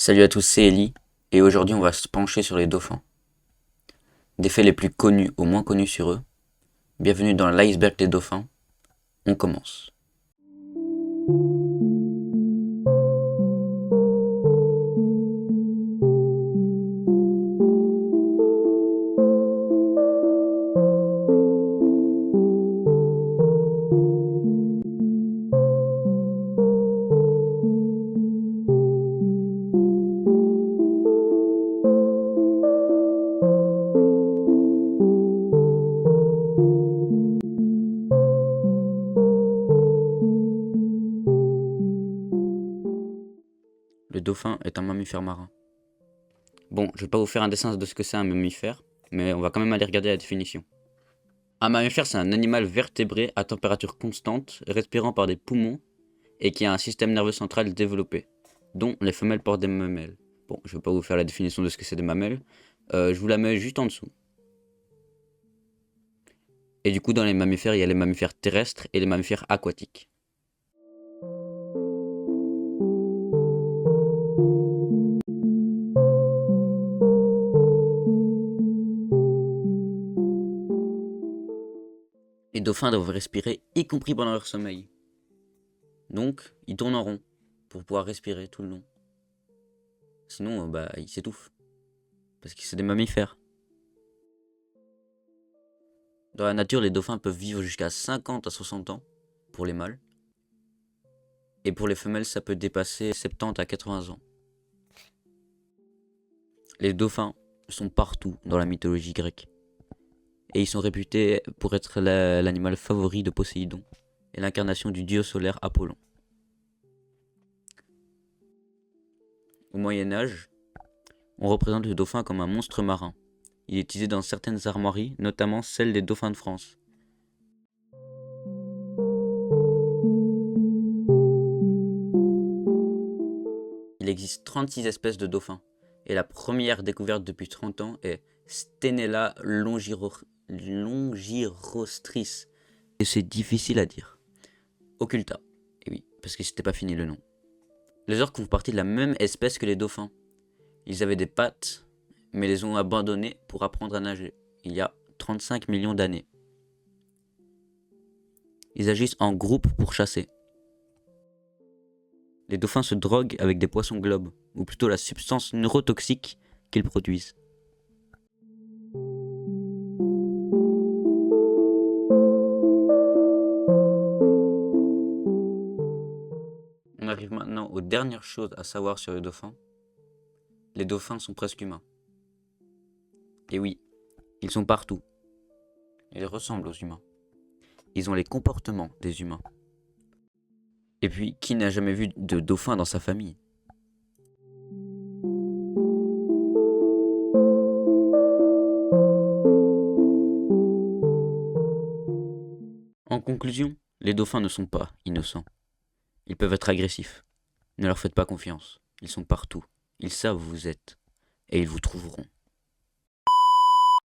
Salut à tous, c'est Ellie, et aujourd'hui on va se pencher sur les dauphins. Des faits les plus connus aux moins connus sur eux. Bienvenue dans l'iceberg des dauphins. On commence. Le dauphin est un mammifère marin. Bon, je vais pas vous faire un dessin de ce que c'est un mammifère, mais on va quand même aller regarder la définition. Un mammifère, c'est un animal vertébré à température constante, respirant par des poumons et qui a un système nerveux central développé, dont les femelles portent des mamelles. Bon, je vais pas vous faire la définition de ce que c'est des mamelles, je vous la mets juste en dessous. Et du coup, dans les mammifères, il y a les mammifères terrestres et les mammifères aquatiques. Les dauphins doivent respirer, y compris pendant leur sommeil. Donc, ils tournent en rond pour pouvoir respirer tout le long. Sinon, ils s'étouffent. Parce que c'est des mammifères. Dans la nature, les dauphins peuvent vivre jusqu'à 50 à 60 ans pour les mâles. Et pour les femelles, ça peut dépasser 70 à 80 ans. Les dauphins sont partout dans la mythologie grecque. Et ils sont réputés pour être l'animal favori de Poséidon et l'incarnation du dieu solaire Apollon. Au Moyen-Âge, on représente le dauphin comme un monstre marin. Il est utilisé dans certaines armoiries, notamment celle des dauphins de France. Il existe 36 espèces de dauphins, et la première découverte depuis 30 ans est Stenella longirostris. Et c'est difficile à dire. Occulta. Et oui, parce que c'était pas fini le nom. Les orques font partie de la même espèce que les dauphins. Ils avaient des pattes, mais les ont abandonnées pour apprendre à nager, il y a 35 millions d'années. Ils agissent en groupe pour chasser. Les dauphins se droguent avec des poissons globes, ou plutôt la substance neurotoxique qu'ils produisent. On arrive maintenant aux dernières choses à savoir sur les dauphins. Les dauphins sont presque humains. Et oui, ils sont partout. Ils ressemblent aux humains. Ils ont les comportements des humains. Et puis, qui n'a jamais vu de dauphin dans sa famille? En conclusion, les dauphins ne sont pas innocents. Ils peuvent être agressifs. Ne leur faites pas confiance. Ils sont partout. Ils savent où vous êtes. Et ils vous trouveront.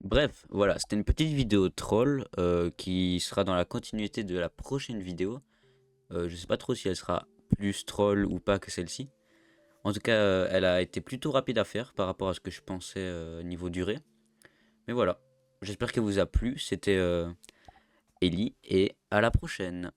Bref, voilà, c'était une petite vidéo troll qui sera dans la continuité de la prochaine vidéo. Je sais pas trop si elle sera plus troll ou pas que celle-ci. En tout cas, elle a été plutôt rapide à faire par rapport à ce que je pensais niveau durée. Mais voilà, j'espère qu'elle vous a plu. C'était Ellie et à la prochaine.